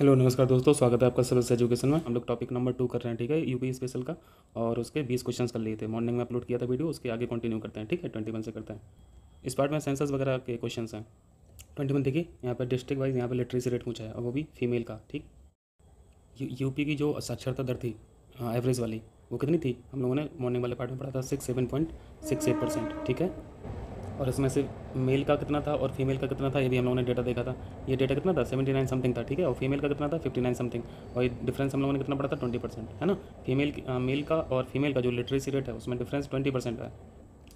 Hello नमस्कार दोस्तों, स्वागत है आपका सर्विस एजुकेशन में। हम लोग टॉपिक नंबर 2 कर रहे हैं, ठीक है, यूपी स्पेशल का। और उसके 20 क्वेश्चंस कर लिए थे, मॉर्निंग में अपलोड किया था वीडियो, उसके आगे कंटिन्यू करते हैं, ठीक है। 21 से करते हैं। इस पार्ट में सेंसस वगैरह के क्वेश्चंस हैं। 21 देखिए, यहाँ पर डिस्ट्रिक्ट वाइज यहाँ पर लिटरेसी रेट पूछा है, और वो भी फीमेल का, ठीक। यूपी की जो साक्षरता दर थी, एवरेज वाली, वो कितनी थी? हम लोगों ने मॉर्निंग वाले पार्ट में पढ़ा था 7.68%, ठीक है। और इसमें से मेल का कितना था और फीमेल का कितना था, ये भी हम लोगों ने डेटा देखा था। ये डेटा कितना था? 79 समथिंग था, ठीक है। और फीमेल का कितना था? 59 समथिंग। और ये डिफरेंस हम लोगों ने कितना पढ़ा था? 20%, है ना। मेल का और फीमेल का जो लिटरेसी रेट है उसमें डिफरेंस 20% है।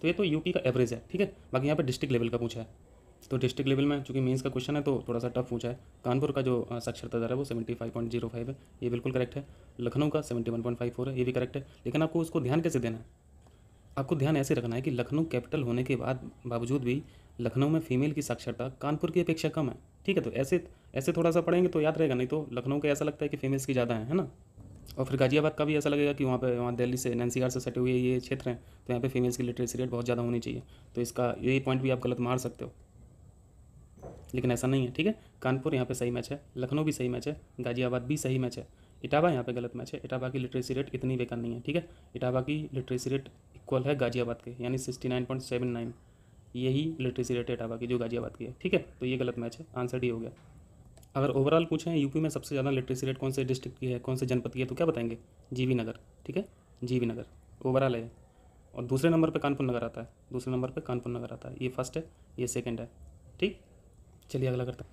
तो ये तो यूपी का एवरेज है, ठीक है। बाकी यहाँ पर डिस्ट्रिक्ट लेवल का पूछा है, तो डिस्ट्रिक्ट लेवल में चूंकि मेंस का क्वेश्चन है तो थोड़ा सा टफ पूछा है। कानपुर का जो साक्षरता दर है वो 75.05 है, ये बिल्कुल करेक्ट है। लखनऊ का 71.54 है, ये भी करेक्ट है। लेकिन आपको उसको ध्यान कैसे देना है? आपको ध्यान ऐसे रखना है कि लखनऊ कैपिटल होने के बावजूद भी लखनऊ में फीमेल की साक्षरता कानपुर की अपेक्षा कम है, ठीक है। तो ऐसे ऐसे थोड़ा सा पढ़ेंगे तो याद रहेगा, नहीं तो लखनऊ का ऐसा लगता है कि फीमेल्स की ज़्यादा है ना। और फिर गाजियाबाद का भी ऐसा लगेगा कि वहाँ दिल्ली से एनसीआर से सटे हुए ये क्षेत्र हैं, तो यहाँ पे फीमेल्स की लिटरेसी रेट बहुत ज़्यादा होनी चाहिए। तो इसका यही पॉइंट भी आप गलत मार सकते हो, लेकिन ऐसा नहीं है, ठीक है। कानपुर यहाँ पे सही मैच है, लखनऊ भी सही मैच है, गाजियाबाद भी सही मैच है। इटावा यहाँ पे गलत मैच है, इटावा की लिटरेसी रेट इतनी बेकार नहीं है, ठीक है। इटावा की लिटरेसी रेट इक्वल है गाजियाबाद के, यानी 69.79, यही लिटरेसी रेट है इटावा की जो गाजियाबाद की है, ठीक है। तो ये गलत मैच है, आंसर डी हो गया। अगर ओवरऑल पूछें यूपी में सबसे ज़्यादा लिटरेसी रेट कौन से डिस्ट्रिक्ट की है, कौन से जनपद की है, तो क्या बताएंगे? जीवी नगर, ठीक है, जीवी नगर ओवरऑल है। और दूसरे नंबर पर कानपुर नगर आता है, दूसरे नंबर पर कानपुर नगर आता है। ये फर्स्ट है, ये सेकंड है, ठीक। चलिए अगला करते हैं।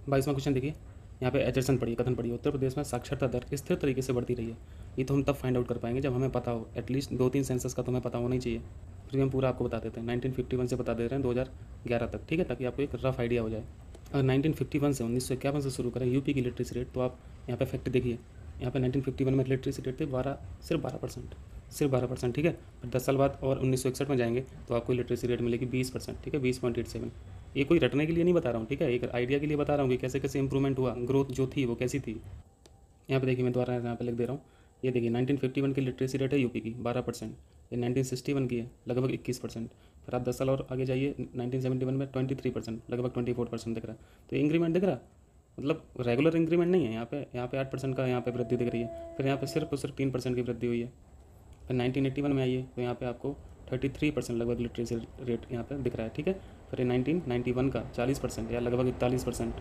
22वां क्वेश्चन देखिए, यहाँ पे एचरसन पढ़िए, कथन पढ़िए। उत्तर प्रदेश में साक्षरता दर स्थिर तरीके से बढ़ती रही है। ये तो हम तब फाइंड आउट कर पाएंगे जब हमें पता हो, एटलीस्ट 2-3 सेंसस का तो हमें पता होना ही चाहिए। फिर भी हम पूरा आपको बता देते हैं। 1951 से बता दे रहे हैं 2011 तक, ठीक है, ताकि आपको एक रफ आइडिया हो जाए। अगर 1951 से 1951 से शुरू करें यूपी की लिटरेसी रेट, तो आप यहाँ पे फैक्ट देखिए। यहाँ पे 1951 में लिटरेसी रेट थे सिर्फ 12%, सिर्फ 12%, ठीक है। फिर 10 साल बाद और 1961 में जाएंगे तो आपको लिटरेसी रेट मिलेगी 20%, ठीक है, 20.87। ये कोई रटने के लिए नहीं बता रहा हूँ, ठीक है, एक आइडिया के लिए बता रहा हूँ कि कैसे कैसे इंप्रूवमेंट हुआ, ग्रोथ जो थी वो कैसी थी। यहाँ पे देखिए, मैं दोबारा यहाँ पे लिख दे रहा हूँ। ये देखिए 1951 की लिटरेसी रेट है यूपी की 12%, ये 1961 की है लगभग 21%। फिर आप 10 साल और आगे जाइए, 1971 में 23%, लगभग 24% दिख रहा है। तो ये इंक्रीमेंट दिख रहा है, मतलब रेगुलर इंक्रीमेंट नहीं है। यहाँ पे 8% का यहाँ पे वृद्धि दिख रही है। फिर यहाँ पे सिर्फ और सिर्फ 3% की वृद्धि हुई है। फिर 1981 में आइए तो यहाँ पे आपको 33% लगभग लिटरेसी रेट यहाँ पे दिख रहा है, ठीक है। फिर 1991 का 40% या लगभग 41%।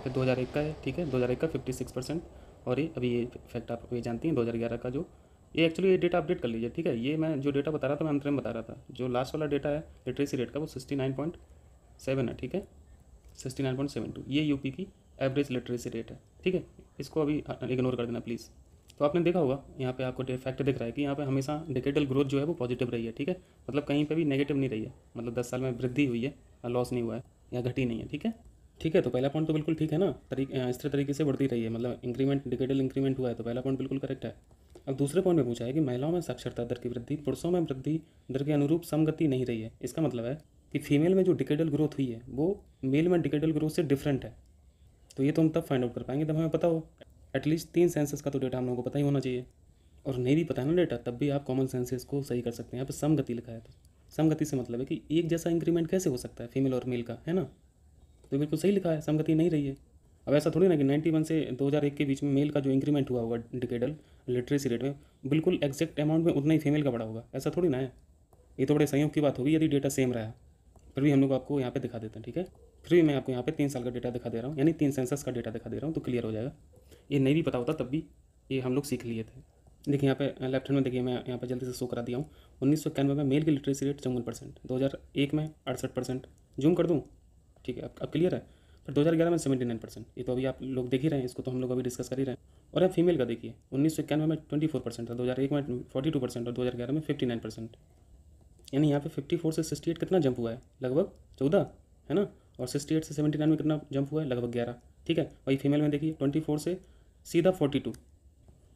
फिर 2001 का है, ठीक है, 2001 का 56%। और ये अभी ये फैक्ट आप ये जानती हैं 2011 का, जो ये एक्चुअली ये डेटा अपडेट कर लीजिए, ठीक है। ये मैं जो डेटा बता रहा था मैं अंतरिम बता रहा था। जो लास्ट वाला डेटा है लिटरेसी रेट का वो 69.7 है, ठीक है, 69.72। ये यूपी की एवरेज लिटरेसी रेट है, ठीक है। इसको अभी इग्नोर कर देना प्लीज़। तो आपने देखा होगा यहाँ पे आपको फैक्ट दिख रहा है कि यहाँ पे हमेशा डिकेडल ग्रोथ जो है वो पॉजिटिव रही है, ठीक है। मतलब कहीं पे भी नेगेटिव नहीं रही है, मतलब 10 साल में वृद्धि हुई है, लॉस नहीं हुआ है या घटी नहीं है, ठीक है। ठीक है, तो पहला पॉइंट तो बिल्कुल ठीक है ना, स्थिर तरीके से बढ़ती रही है, मतलब इंक्रीमेंट डिकेडल इंक्रीमेंट हुआ है, तो पहला पॉइंट बिल्कुल करेक्ट है। अब दूसरे पॉइंट में पूछा है कि महिलाओं में साक्षरता दर की वृद्धि पुरुषों में वृद्धि दर के अनुरूप समगति नहीं रही है। इसका मतलब है कि फीमेल में जो डिकेडल ग्रोथ हुई है वो मेल में डिकेडल ग्रोथ से डिफरेंट है। तो ये तो हम तब फाइंड आउट कर पाएंगे जब हमें पता हो। एटलीस्ट 3 सेंसस का तो डेटा हम लोगों को पता ही होना चाहिए। और नहीं भी पता है ना डेटा, तब भी आप कॉमन सेंसेस को सही कर सकते हैं। यहाँ पे समगति लिखा है, तो समगति से मतलब है कि एक जैसा इंक्रीमेंट कैसे हो सकता है फीमेल और मेल का, है ना। तो बिल्कुल सही लिखा है, समगति नहीं रही है। अब ऐसा थोड़ी ना कि 91 से 2001 के बीच में मेल का जो इंक्रीमेंट हुआ होगा डिकेडल लिटरेसी रेट में, बिल्कुल एग्जैक्ट अमाउंट में उतना ही फीमेल का बढ़ा होगा, ऐसा थोड़ी ना है। ये तो बड़े संयोग की बात होगी यदि डेटा सेम रहा। फिर भी हम लोग आपको यहाँ पे दिखा देते हैं, ठीक है। फिर भी मैं आपको यहाँ पे 3 साल का डेटा दिखा दे रहा हूँ, यानी 3 सेंसस का डेटा दिखा दे रहा हूँ, तो क्लियर हो जाएगा। ये नहीं भी पता होता तब भी ये हम लोग सीख लिए थे। देखिए यहाँ पे लेफ्ट हैंड में देखिए, मैं यहाँ पे जल्दी से शो करा दिया हूँ। 1991 में मेल की लिटरेसी रेट 54%, 2001 में 68%। जूम कर दूँ, ठीक है, अब क्लियर है। फिर 2011 में 79%, ये तो अभी आप लोग देख ही रहे हैं, इसको तो हम लोग अभी डिस्कस कर ही रहे हैं। और अब फीमेल का देखिए, 1991 में 24% था, 2001 में 42% और 2011 में 59%। यानी यहाँ पे 54 से 68 कितना जंप हुआ है? लगभग 14, है ना। और 68 से 79 में कितना जंप हुआ है? लगभग 11, ठीक है। वही फीमेल में देखिए 24 से सीधा 42,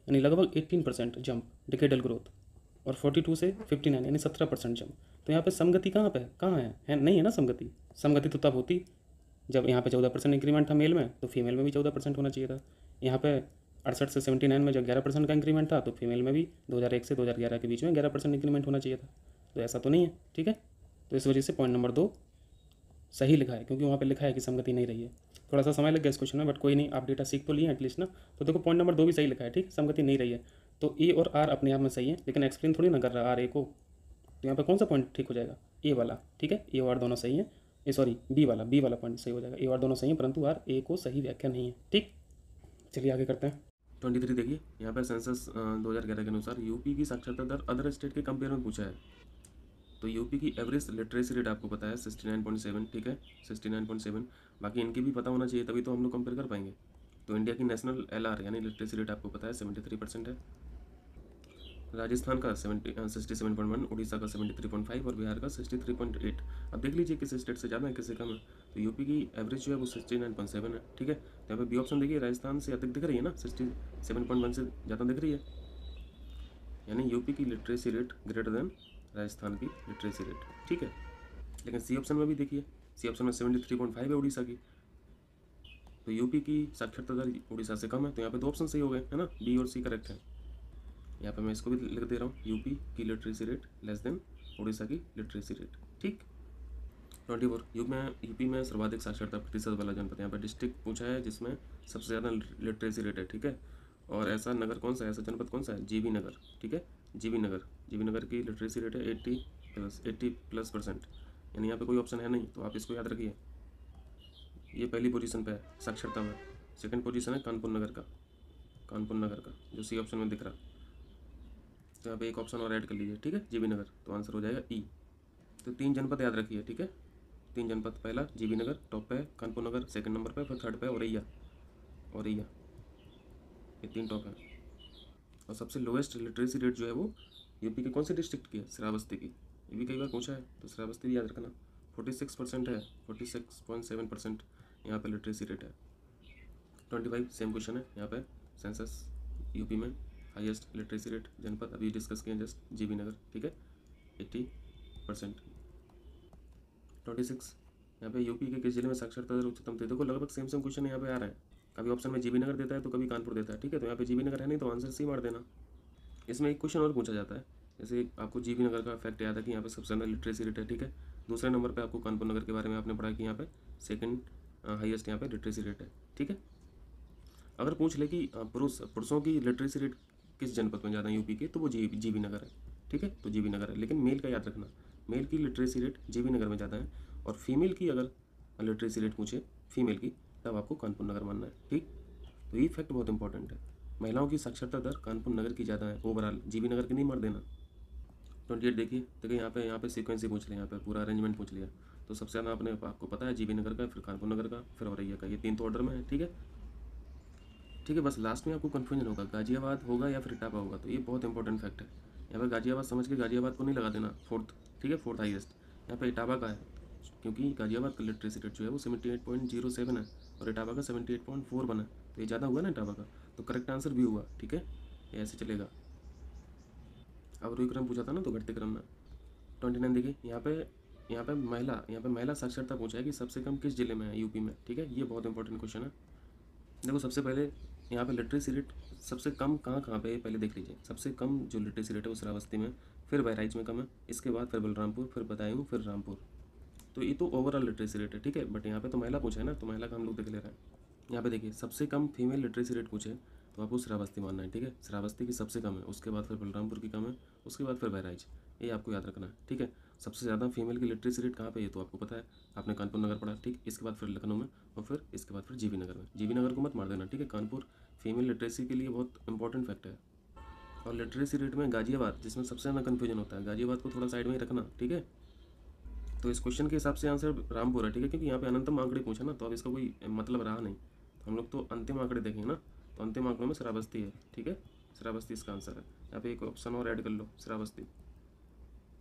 यानी लगभग 18% जंप डिकेडल ग्रोथ। और 42 से 59 यानी 17% जंप। तो यहाँ पे समगति कहाँ पे कहाँ है नहीं है ना समगति। समगति तो तब होती जब यहाँ पे 14% इंक्रीमेंट था मेल में, तो फीमेल में भी 14% होना चाहिए था। यहाँ पे 68 से 79 में जब 11% का इंक्रीमेंट था, तो फीमेल में भी 2001 से 2011 के बीच में 11% इंक्रीमेंट होना चाहिए था। तो ऐसा तो नहीं है, ठीक है। तो इस वजह से पॉइंट नंबर 2 सही लिखा है, क्योंकि वहाँ पे लिखा है कि समगति नहीं रही है। थोड़ा सा समय लग गया इस क्वेश्चन में, बट कोई नहीं, आप डेटा सीख तो लिए एटलीस्ट ना। तो देखो पॉइंट नंबर 2 भी सही लिखा है, ठीक, संगति नहीं रही है। तो ए और आर अपने आप में सही है, लेकिन एक्सप्लेन थोड़ी ना कर रहा आर ए को। तो यहाँ पे कौन सा पॉइंट ठीक हो जाएगा, ए वाला, ठीक है, ए और आर दोनों सही है, ए सॉरी बी वाला पॉइंट सही हो जाएगा, ए और दोनों सही है, परंतु आर ए को सही व्याख्या नहीं है, ठीक। चलिए आगे करते हैं। 23 देखिए, यहाँ पर सेंसस 2011 के अनुसार यूपी की साक्षरता दर अदर स्टेट के कंपेयर में पूछा है। तो यूपी की एवरेज लिटरेसी रेट आपको पता है 69.7, ठीक है, 69.7। बाकी इनकी भी पता होना चाहिए, तभी तो हम लोग कंपेयर कर पाएंगे। तो इंडिया की नेशनल LR यानी लिटरेसी रेट आपको पता है 73% है। राजस्थान का 67.1, उड़ीसा का 73.5 और बिहार का 63.8। अब देख लीजिए किस स्टेट से ज़्यादा है किससे कम है। तो यूपी की एवरेज जो है वो 69.7 है, ठीक है। तो यहाँ पे बी ऑप्शन देखिए, राजस्थान से अधिक दिख रही है ना, 67.1 से ज़्यादा दिख रही है, यानी यूपी की literacy rate greater than Rajasthan की लिटरेसी रेट, ठीक है। लेकिन सी ऑप्शन में भी देखिए, सी ऑप्शन में 73.5 है उड़ीसा की। तो यूपी की साक्षरता दर उड़ीसा से कम है, तो यहाँ पे 2 ऑप्शन सही हो गए, है ना, बी और सी करेक्ट है। यहाँ पे मैं इसको भी लिख दे रहा हूँ, यूपी की literacy rate less than Orissa की लिटरेसी रेट, ठीक। 24 यूपी में सर्वाधिक साक्षरता प्रतिशत वाला जनपद, यहाँ पर डिस्ट्रिक्ट पूछा है जिसमें सबसे ज़्यादा लिटरेसी रेट है, ठीक है। और ऐसा नगर कौन सा है, ऐसा जनपद कौन सा है, जीबी नगर, ठीक है, जीबी नगर की लिटरेसी रेट है 80+%, यानी यहाँ पे कोई ऑप्शन है नहीं, तो आप इसको याद रखिए। ये पहली पोजीशन पे है साक्षरता में। सेकंड पोजीशन है कानपुर नगर का जो सी ऑप्शन में दिख रहा। तो यहाँ पे एक ऑप्शन और ऐड कर लीजिए, ठीक है, जीबी नगर, तो आंसर हो जाएगा ई। तो 3 जनपद याद रखिए, ठीक है, 3 जनपद, पहला जीबी नगर टॉप पे है, कानपुर नगर सेकंड नंबर पे, फिर थर्ड पे औरैया, ये 3 टॉप है। और सबसे लोएस्ट लिटरेसी रेट जो है वो यूपी के कौन से डिस्ट्रिक्ट की है, श्रावस्ती की। ये भी कई बार पूछा है, तो श्रावस्ती भी याद रखना, 46% है, 46.7% यहाँ पे लिटरेसी रेट है। 25 सेम क्वेश्चन है, यहाँ पे सेंसस यूपी में हाईएस्ट लिटरेसी रेट जनपद अभी डिस्कस किए जस्ट, जीबी नगर, ठीक है, 80%। 26 यहाँ पे यूपी के किस जिले में साक्षरता दर उच्चतम थी। देखो लगभग सेम क्वेश्चन यहाँ पे आ रहा है, कभी ऑप्शन में जीबी नगर देता है तो कभी कानपुर देता है, ठीक है। तो यहाँ पे जीबी नगर है नहीं, तो आंसर सी मार देना। इसमें एक क्वेश्चन और पूछा जाता है, जैसे आपको जीबी नगर का फैक्ट याद है कि यहाँ पे सबसे ज़्यादा लिटरेसी रेट है, ठीक है। दूसरे नंबर पे आपको कानपुर नगर के बारे में आपने पढ़ा कि यहाँ पे सेकंड हाईएस्ट यहाँ पे लिटरेसी रेट है, ठीक है। अगर पूछ ले कि पुरुषों की लिटरेसी रेट किस जनपद में ज़्यादा है यूपी के, तो वो जीबी नगर है, ठीक है, तो जीबी नगर है। लेकिन मेल का याद रखना, मेल की लिटरेसी रेट जीबी नगर में ज़्यादा है, और फीमेल की अगर लिटरेसी रेट पूछे फीमेल की, तब आपको कानपुर नगर मानना है, ठीक। तो ये फैक्ट बहुत इंपॉर्टेंट है, महिलाओं की साक्षरता दर कानपुर नगर की ज़्यादा है ओवरऑल, जीबी नगर की नहीं मार देना। 28 देखिए यहाँ पे सीक्वेंस ही पूछ लिया, यहाँ पे पूरा अरेंजमेंट पूछ लिया। तो सबसे ज़्यादा आपको पता है जीबी नगर का, फिर कानपुर नगर का, फिर औरैया का, ये 3 तो ऑर्डर में है, ठीक है। ठीक है, बस लास्ट में आपको कन्फ्यूजन होगा गाजियाबाद होगा या फिर इटावा होगा, तो ये बहुत इंपॉर्टेंट फैक्ट है। यहाँ पर गाजियाबाद समझ के गाजियाबाद को नहीं लगा देना फोर्थ, ठीक है, फोर्थ हाईएस्ट। यहाँ पर इटावा का है, क्योंकि गाजियाबाद का लिटरेसी रेट जो है वो 78.07 है और इटावा का 78.4 बना है, तो ये ज़्यादा हुआ ना इटावा का, तो करेक्ट आंसर भी हुआ, ठीक है, ये ऐसे चलेगा। अब रोही क्रम पूछा था ना, तो घटते क्रम में। 29 देखिए, यहाँ पे महिला साक्षरता पूछा है कि सबसे कम किस जिले में है यूपी में, ठीक है, ये बहुत इंपॉर्टेंट क्वेश्चन है। देखो सबसे पहले यहाँ पे लिटरेसी रेट सबसे कम कहाँ पे है पहले देख लीजिए। सबसे कम जो लिटरेसी रेट है वो श्रावस्ती में, फिर बहराइच में कम है, इसके बाद फिर बलरामपुर, फिर बदायूं, फिर रामपुर। तो ये तो ओवरऑल लिटरेसी रेट है, ठीक है, बट यहाँ पे तो महिला पूछा है ना, तो महिला का हम लोग देख ले रहे हैं। यहाँ पे देखिए सबसे कम फीमेल लिटरेसी रेट पूछे, तो आपको श्रावस्ती मानना है, ठीक है, श्रावस्ती की सबसे कम है, उसके बाद फिर बलरामपुर की कम है, उसके बाद फिर बहराइच, ये आपको याद रखना है, ठीक है। सबसे ज़्यादा फीमेल की लिटरेसी रेट कहाँ पे है तो आपको पता है, आपने कानपुर नगर पढ़ा, ठीक, इसके बाद फिर लखनऊ में, और फिर इसके बाद फिर जीबी नगर में। जीबी नगर को मत मार देना, ठीक है, कानपुर फीमेल लिटरेसी के लिए बहुत इंपॉर्टेंट फैक्ट है। और लिटरेसी रेट में गाजियाबाद, जिसमें सबसे ज़्यादा कन्फ्यूजन होता है, गाजियाबाद को थोड़ा साइड में ही रखना, ठीक है। तो इस क्वेश्चन के हिसाब से आंसर रामपुर है, ठीक है, क्योंकि यहाँ पे अनंतम आंकड़े पूछा ना, तो अब इसका कोई मतलब रहा नहीं, तो हम लोग तो अंतिम आंकड़े देखेंगे ना, तो अंतिम आंकड़ों में श्रावस्ती है, ठीक है, श्रावस्ती इसका आंसर है। यहाँ पे एक ऑप्शन और ऐड कर लो श्रावस्ती,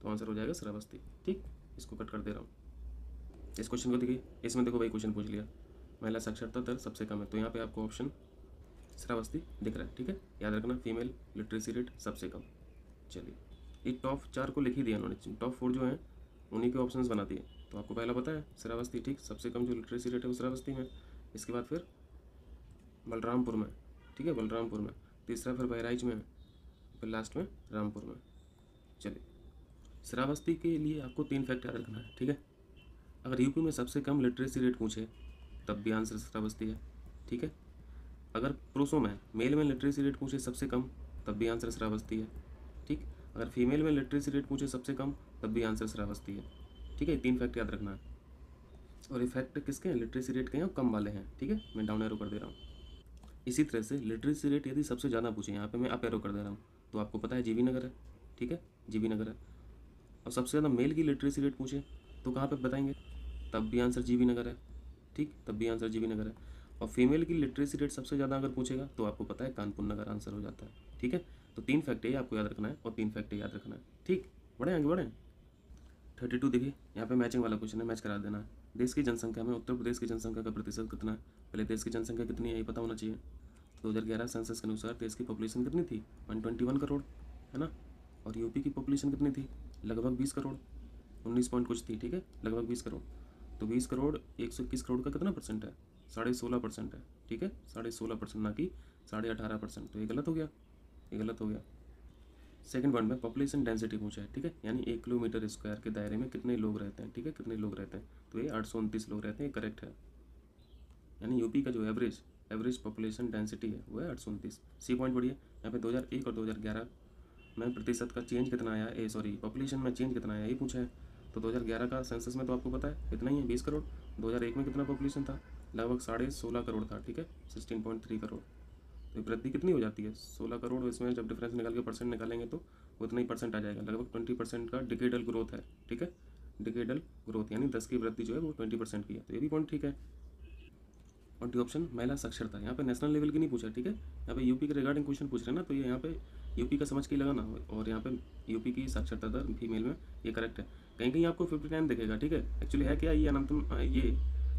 तो आंसर हो जाएगा श्रावस्ती, ठीक। इसको कट कर दे रहा हूँ। इस क्वेश्चन को देखिए, इसमें देखो भाई क्वेश्चन पूछ लिया महिला साक्षरता दर सबसे कम है, तो यहाँ पे आपको ऑप्शन श्रावस्ती दिख रहा है, ठीक है, याद रखना फीमेल लिटरेसी रेट सबसे कम। चलिए, ये टॉप 4 को लिख ही दिया उन्होंने, टॉप 4 जो हैं उन्हीं के ऑप्शंस बना दिए। तो आपको पहला पता है श्रावस्ती, ठीक, सबसे कम जो लिटरेसी रेट है वो श्रावस्ती में, इसके बाद फिर बलरामपुर में, ठीक है, बलरामपुर में, तीसरा फिर बहराइच में, फिर लास्ट में रामपुर में। चलिए, श्रावस्ती के लिए आपको 3 फैक्ट याद रखना है, ठीक है। अगर यूपी में सबसे कम लिटरेसी रेट पूछे तब भी आंसर श्रावस्ती है। ठीक है, अगर पुरुषों में मेल में लिटरेसी रेट पूछे सबसे कम तब भी आंसर श्रावस्ती है। ठीक, अगर फीमेल में लिटरेसी रेट पूछे सबसे कम तब भी आंसर श्रावस्ती है। ठीक है, 3 फैक्ट याद रखना है। और ये फैक्ट किसके हैं, लिटरेसी रेट के हैं और कम वाले हैं। ठीक है, मैं डाउन एरो कर दे रहा हूँ। इसी तरह से लिटरेसी रेट यदि सबसे ज़्यादा पूछे, यहाँ पे मैं अप एरो कर दे रहा हूँ, तो आपको पता है जीवी नगर है। ठीक है, जीवी नगर है। और सबसे ज़्यादा मेल की लिटरेसी रेट पूछे तो कहाँ पे बताएंगे, तब भी आंसर जीवी नगर है। ठीक, तब भी आंसर जीवी नगर है। और फीमेल की लिटरेसी रेट सबसे ज़्यादा अगर पूछेगा तो आपको पता है कानपुर नगर आंसर हो जाता है। ठीक है, तो 3 फैक्ट ये आपको याद रखना है और 3 फैक्ट याद रखना है। ठीक, बढ़े आगे बढ़ें। 32 देखिए, यहाँ पे मैचिंग वाला क्वेश्चन है, मैच करा देना है। देश की जनसंख्या में उत्तर प्रदेश की जनसंख्या का प्रतिशत कितना है। पहले देश की जनसंख्या कितनी है ये पता होना चाहिए। 2011 सेंसस के अनुसार देश की पॉपुलेशन कितनी थी, 121 करोड़, है ना। और यूपी की पॉपुलेशन कितनी थी, लगभग 20 करोड़, 19 पॉइंट कुछ थी। ठीक है, लगभग 20 करोड़। तो 20 करोड़ 121 करोड़ का कितना परसेंट है, 16.5% है। ठीक है, 16.5%, ना कि 18.5%। तो ये गलत हो गया, ये गलत हो गया। सेकंड पॉइंट में पॉपुलेशन डेंसिटी पूछा है। ठीक है, यानी 1 किलोमीटर स्क्वायर के दायरे में कितने लोग रहते हैं। ठीक है, कितने लोग रहते हैं, तो ये 829 लोग रहते हैं, ये करेक्ट है। यानी यूपी का जो एवरेज पॉपुलेशन डेंसिटी है वो है 829। सी पॉइंट बढ़िए, यहाँ पे 2001 और 2011 में प्रतिशत का चेंज कितना आया, पॉपुलेशन में चेंज कितना आया ये पूछा है। तो 2011 का सेंसस में तो आपको पता है इतना ही है, 20 करोड़। 2001 में कितना पॉपुलेशन था, लगभग 16.5 करोड़ था। ठीक है, 16.3 करोड़। तो वृद्धि कितनी हो जाती है, 16 करोड़। इसमें जब डिफरेंस निकाल के परसेंट निकालेंगे तो उतना ही परसेंट आ जाएगा, लगभग 20% का डिकेडल ग्रोथ है। ठीक है, डिकेडल ग्रोथ यानी 10 की वृद्धि जो है वो 20% की है। तो ये भी पॉइंट ठीक है। और डी ऑप्शन महिला साक्षरता, यहाँ पे नेशनल लेवल की नहीं पूछा। ठीक है, यहाँ पे यूपी के रिगार्डिंग क्वेश्चन पूछ रहे हैं ना, तो ये यहाँ पे यूपी का समझ के ही लगाना। और यहाँ पे यूपी की साक्षरता दर फीमेल में ये करेक्ट है। कहीं कहीं आपको 59 दिखेगा। ठीक है, एक्चुअली है क्या, ये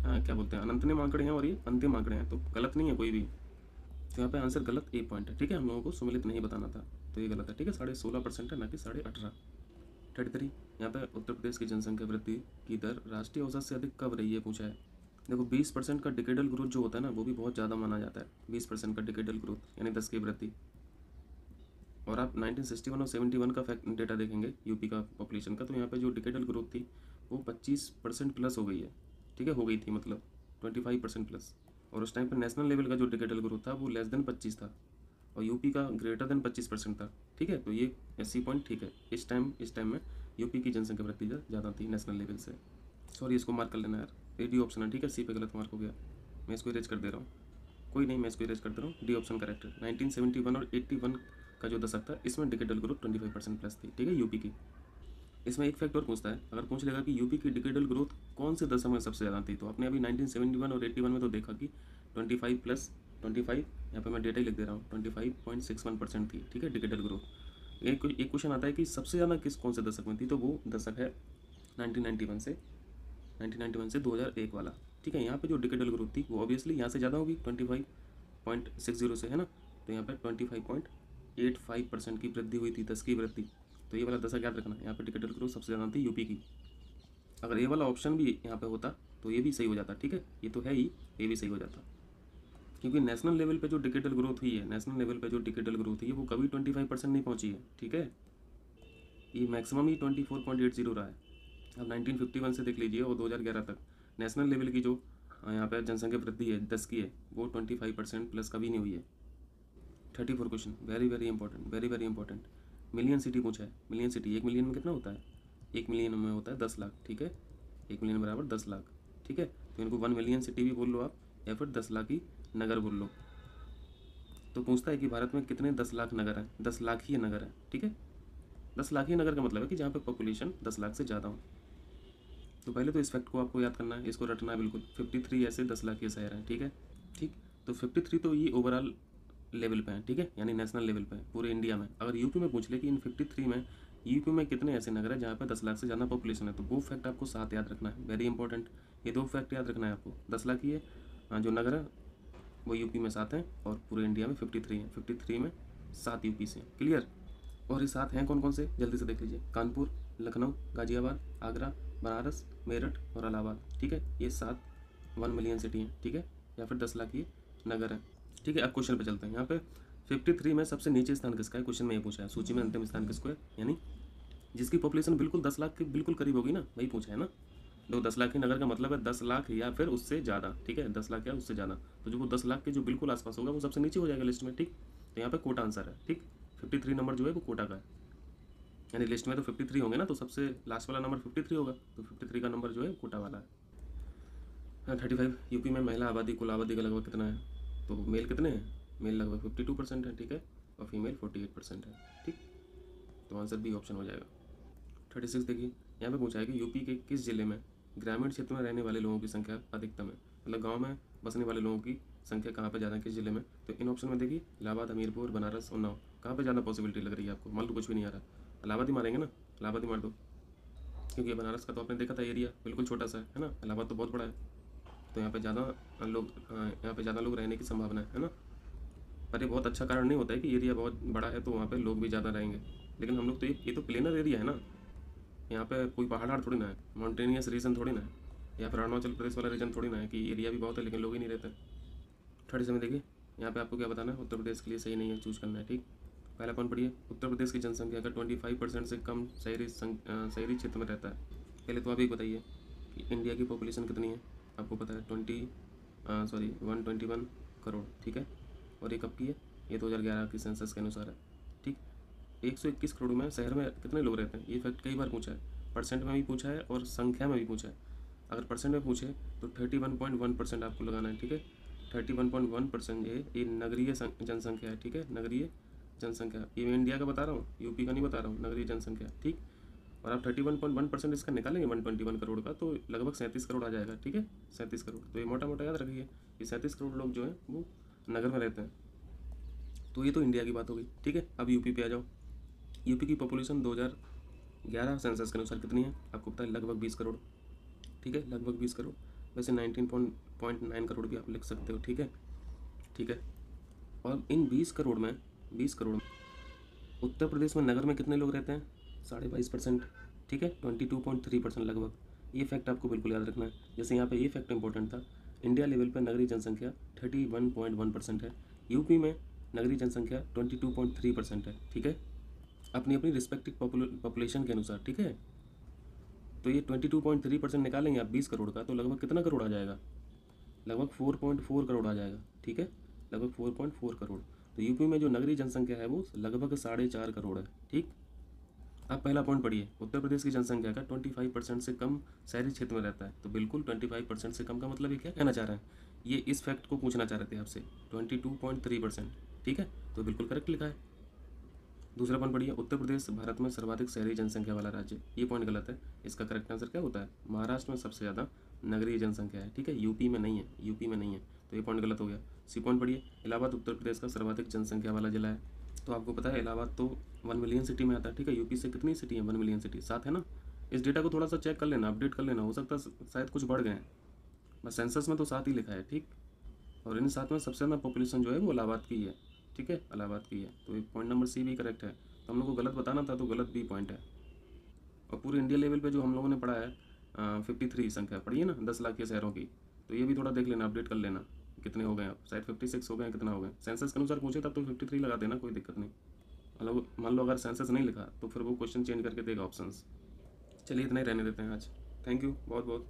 क्या बोलते हैं, अनंतने आंकड़े हैं और ये अंतिम आंकड़े हैं, तो गलत नहीं है कोई भी। तो यहाँ पे आंसर गलत ए पॉइंट है। ठीक है, हम लोगों को सुमिलित नहीं बताना था, तो ये गलत है। ठीक है, 16.5% है, ना कि 18.5। 33, यहाँ पे उत्तर प्रदेश की जनसंख्या वृद्धि की दर राष्ट्रीय औसत से अधिक कब रही है पूछा है। देखो 20% का डिकेडल ग्रोथ जो होता है ना, वो भी बहुत ज़्यादा माना जाता है। 20% का डिकेडल ग्रोथ यानी 10 की वृद्धि। और आप 1961 और 71 का फैक्ट डेटा देखेंगे यूपी का पॉपुलेशन का, तो यहाँ पे जो डिकेडल ग्रोथ थी वो 25% प्लस हो गई है। ठीक है, हो गई थी मतलब 25% प्लस। और उस टाइम पर नेशनल लेवल का जो डिकेडल ग्रोथ था वो लेस देन 25 था, और यूपी का ग्रेटर देन 25% था। ठीक है, तो ये एससी पॉइंट ठीक है। इस टाइम में यूपी की जनसंख्या वृद्धि ज़्यादा थी नेशनल लेवल से। सॉरी, इसको मार्क कर लेना यार, ये डी ऑप्शन है। ठीक है, सी पे गलत मार्क हो गया, मैं इसको इरेज कर दे रहा हूँ। कोई नहीं, मैं इसको इरेज कर दे रहा हूँ, डी ऑप्शन करेक्ट है। 1971 और 81 का जो दशक था इसमें डिकेडल ग्रोथ 25% प्लस थी। ठीक है, यूपी की। इसमें एक फैक्ट और पूछता है, अगर पूछ लेगा कि यूपी की डिकेडल ग्रोथ कौन से दशक में सबसे ज़्यादा थी, तो आपने अभी 1971 और 81 में तो देखा कि 25 प्लस 25, यहाँ पे मैं डेटा ही लिख दे रहा हूँ, 25.61% थी। ठीक है, डिकेडल ग्रोथ। एक क्वेश्चन आता है कि सबसे ज़्यादा कौन से दशक में थी, तो वो दशक है 1991 से 2001 वाला। ठीक है, यहाँ पे जो डिकेडल ग्रोथ थी वो ऑब्वियसली यहाँ से ज़्यादा होगी, 25.60 से, है ना। तो यहाँ पे 25.85% की वृद्धि हुई थी, 10 की वृद्धि। तो ये वाला दशक याद रखना, यहाँ पे डिकेडल ग्रोथ सबसे ज़्यादा थी यूपी की। अगर ये वाला ऑप्शन भी यहाँ पे होता तो ये भी सही हो जाता। ठीक है, ये तो है ही, ये भी सही हो जाता, क्योंकि नेशनल लेवल पे जो डिकेडल ग्रोथ हुई है, नेशनल लेवल पे जो डिकेडल ग्रोथ हुई है वो कभी 25% नहीं पहुँची है। ठीक है, ये मैक्सिमम ही 24.80 रहा है। अब 1951 से देख लीजिए और 2011 तक नेशनल लेवल की जो यहाँ पे जनसंख्या वृद्धि है 10 की है, वो 25% प्लस कभी नहीं हुई है। 34 question, very very important, very very important. Million city पूछा है। मिलियन सिटी 1 मिलियन में कितना होता है, 1 मिलियन में होता है 10 लाख। ठीक है, 1 मिलियन बराबर 10 लाख। ठीक है, तो इनको 1 मिलियन सिटी भी बोल लो आप, या फिर 10 लाख ही नगर बोल लो। तो पूछता है कि भारत में कितने 10 लाख नगर हैं, 10 लाख ही नगर हैं। ठीक है, 10 लाख ही नगर का मतलब है कि जहाँ पे पॉपुलेशन 10 लाख से ज़्यादा हो। तो पहले तो इस फैक्ट को आपको याद करना है, इसको रटना है बिल्कुल। 53 ऐसे 10 लाख के शहर हैं। ठीक है, ठीक, तो 53 तो ये ओवरऑल लेवल पे है। ठीक है, यानी नेशनल लेवल पे है पूरे इंडिया में। अगर यूपी में पूछ ले कि इन 53 में यूपी में कितने ऐसे नगर हैं जहाँ पे 10 लाख से ज़्यादा पॉपुलेशन है, तो वो फैक्ट आपको साथ याद रखना है, वेरी इंपॉर्टेंट। ये 2 फैक्ट याद रखना है आपको। 10 लाख ही है जो नगर है वो यूपी में 7 हैं, और पूरे इंडिया में 53 हैं। 53 में 7 यूपी से। क्लियर। और ये 7 हैं कौन कौन से, जल्दी से देख लीजिए। कानपुर, लखनऊ, गाजियाबाद, आगरा, बनारस, मेरठ और इलाहाबाद। ठीक है, ये 7 1 मिलियन सिटी हैं। ठीक है, या फिर 10 लाख ये नगर है। ठीक है, अब क्वेश्चन पे चलते हैं। यहाँ पे 53 में सबसे नीचे स्थान किसका है, क्वेश्चन में ये पूछा है। सूची में अंतिम स्थान किसको है, यानी जिसकी पॉपुलेशन बिल्कुल 10 लाख के बिल्कुल करीब होगी ना, वही पूछा है ना। देखो 10 लाख के नगर का मतलब है 10 लाख या फिर उससे ज़्यादा, ठीक है, 10 लाख या उससे ज़्यादा। तो जो वो 10 लाख के जो बिल्कुल आसपास होगा वो सबसे नीचे हो जाएगा लिस्ट में, ठीक। तो यहाँ पे कोटा आंसर है, ठीक। 53 नंबर जो है वो कोटा का है, यानी लिस्ट में तो 53 होंगे ना, तो सबसे लास्ट वाला नंबर 53 होगा, तो 53 का नंबर जो है कोटा वाला है। हाँ 35, यूपी में महिला आबादी कुल आबादी का लगभग कितना है? तो मेल कितने हैं? मेल लगभग 52% है, ठीक है, और फीमेल 48% है, ठीक। तो आंसर बी ऑप्शन हो जाएगा। 36 देखिए, यहाँ पे पूछा है कि यूपी के किस जिले में ग्रामीण क्षेत्र में रहने वाले लोगों की संख्या अधिकतम है, मतलब गांव में बसने वाले लोगों की संख्या कहाँ पे ज़्यादा है, किस जिले में? तो इन ऑप्शन में देखिए इलाहाबाद, हमीरपुर, बनारस, उन्नाव, कहाँ पे ज़्यादा पॉसिबिलिटी लग रही है आपको? मान लो कुछ भी नहीं आ रहा, इलाहाबाद ही मारेंगे ना, इलाहाबाद ही मार दो, क्योंकि बनारस का तो आपने देखा था एरिया बिल्कुल छोटा सा है ना, इलाहाबाद तो बहुत बड़ा है, तो यहाँ पे ज़्यादा लोग, यहाँ पे ज़्यादा लोग रहने की संभावना है ना। पर ये बहुत अच्छा कारण नहीं होता है कि एरिया बहुत बड़ा है तो वहाँ पे लोग भी ज़्यादा रहेंगे, लेकिन हम लोग तो ये तो प्लेनर एरिया है ना, यहाँ पे कोई पहाड़ थोड़ी ना है, माउंटेनियस रीजन थोड़ी ना है, या फिर अरुणाचल प्रदेश वाला रीजन थोड़ी ना है कि एरिया भी बहुत है लेकिन लोग ही नहीं रहते। 37 देखिए, यहाँ पे आपको क्या बताना है? उत्तर प्रदेश के लिए सही नहीं है, चूज करना है, ठीक। पहला पॉइंट पढ़िए, उत्तर प्रदेश की जनसंख्या का 25% से कम शहरी क्षेत्र में रहता है। पहले तो आप ही बताइए कि इंडिया की पॉपुलेशन कितनी है? आपको पता है 121 करोड़, ठीक है, और ये कब की है? ये 2011 की सेंसस के अनुसार है, ठीक। 121 करोड़ में शहर में कितने लोग रहते हैं? ये फैक्ट कई बार पूछा है, परसेंट में भी पूछा है और संख्या में भी पूछा है। अगर परसेंट में पूछे तो 31.1% आपको लगाना है, ठीक है। 31.1% ये नगरीय जनसंख्या है, ठीक है, नगरीय जनसंख्या। ये मैं इंडिया का बता रहा हूँ, यूपी का नहीं बता रहा हूँ, नगरीय जनसंख्या, ठीक। और आप 31.1% इसका निकालेंगे 121 करोड़ का, तो लगभग 37 करोड़ आ जाएगा, ठीक है, 37 करोड़। तो ये मोटा मोटा याद रखिए, ये 37 करोड़ लोग जो हैं वो नगर में रहते हैं। तो ये तो इंडिया की बात होगी, ठीक है। अब यूपी पे आ जाओ। यूपी की पॉपुलेशन 2011 सेंसस के अनुसार कितनी है? आपको पता है लगभग 20 करोड़, ठीक है, लगभग 20 करोड़। वैसे 19.9 करोड़ भी आप लिख सकते हो, ठीक है, ठीक है। और इन 20 करोड़ में उत्तर प्रदेश में नगर में कितने लोग रहते हैं? 22.5%, ठीक है, 22.3% लगभग। ये फैक्ट आपको बिल्कुल याद रखना है। जैसे यहाँ पे ये फैक्ट इंपॉर्टेंट था, इंडिया लेवल पर नगरीय जनसंख्या 31.1% है, यूपी में नगरीय जनसंख्या 22.3% है, ठीक है, अपनी अपनी रिस्पेक्टिव पॉपुलेशन के अनुसार, ठीक है। तो ये 22.3% निकालेंगे आप 20 करोड़ का, तो लगभग कितना करोड़ आ जाएगा? लगभग 4.4 करोड़ आ जाएगा, ठीक है, लगभग 4.4 करोड़। तो यूपी में जो नगरीय जनसंख्या है वो लगभग 4.5 करोड़ है, ठीक। अब पहला पॉइंट पढ़िए, उत्तर प्रदेश की जनसंख्या का 25% से कम शहरी क्षेत्र में रहता है। तो बिल्कुल 25% से कम का मतलब ये क्या कहना चाह रहे हैं? ये इस फैक्ट को पूछना चाह रहे थे आपसे, 22.3%, ठीक है, तो बिल्कुल करेक्ट लिखा है। दूसरा पॉइंट पढ़िए, उत्तर प्रदेश भारत में सर्वाधिक शहरी जनसंख्या वाला राज्य। ये पॉइंट गलत है, इसका करेक्ट आंसर क्या होता है? महाराष्ट्र में सबसे ज़्यादा नगरीय जनसंख्या है, ठीक है, यूपी में नहीं है, यूपी में नहीं है, तो ये पॉइंट गलत हो गया। सी पॉइंट पढ़िए, इलाहाबाद उत्तर प्रदेश का सर्वाधिक जनसंख्या वाला जिला है। तो आपको पता है इलाहाबाद तो 1 मिलियन सिटी में आता है, ठीक है, यूपी से कितनी सिटी है? 1 मिलियन सिटी, 7 है ना। इस डेटा को थोड़ा सा चेक कर लेना, अपडेट कर लेना, हो सकता है शायद कुछ बढ़ गए हैं, बस सेंसस में तो 7 ही लिखा है, ठीक। और इन 7 में सबसे ज़्यादा पॉपुलेशन जो है वो इलाहाबाद की है, ठीक है, इलाहाबाद की है। तो पॉइंट नंबर सी भी करेक्ट है। तो हम लोग को गलत बताना था, तो गलत भी पॉइंट है। और पूरे इंडिया लेवल पे जो हम लोगों ने पढ़ा है 53 संख्या पढ़ी है ना 10 लाख के शहरों की, तो ये भी थोड़ा देख लेना, अपडेट कर लेना कितने हो गए, आप शायद 56 हो गए, कितना हो गए सेंसस के अनुसार पूछे तब तो 53 लगा देना, कोई दिक्कत नहीं। मतलब मान लो अगर सेंसस नहीं लिखा तो फिर वो क्वेश्चन चेंज करके देगा ऑप्शंस। चलिए इतना ही रहने देते हैं आज। थैंक यू बहुत बहुत।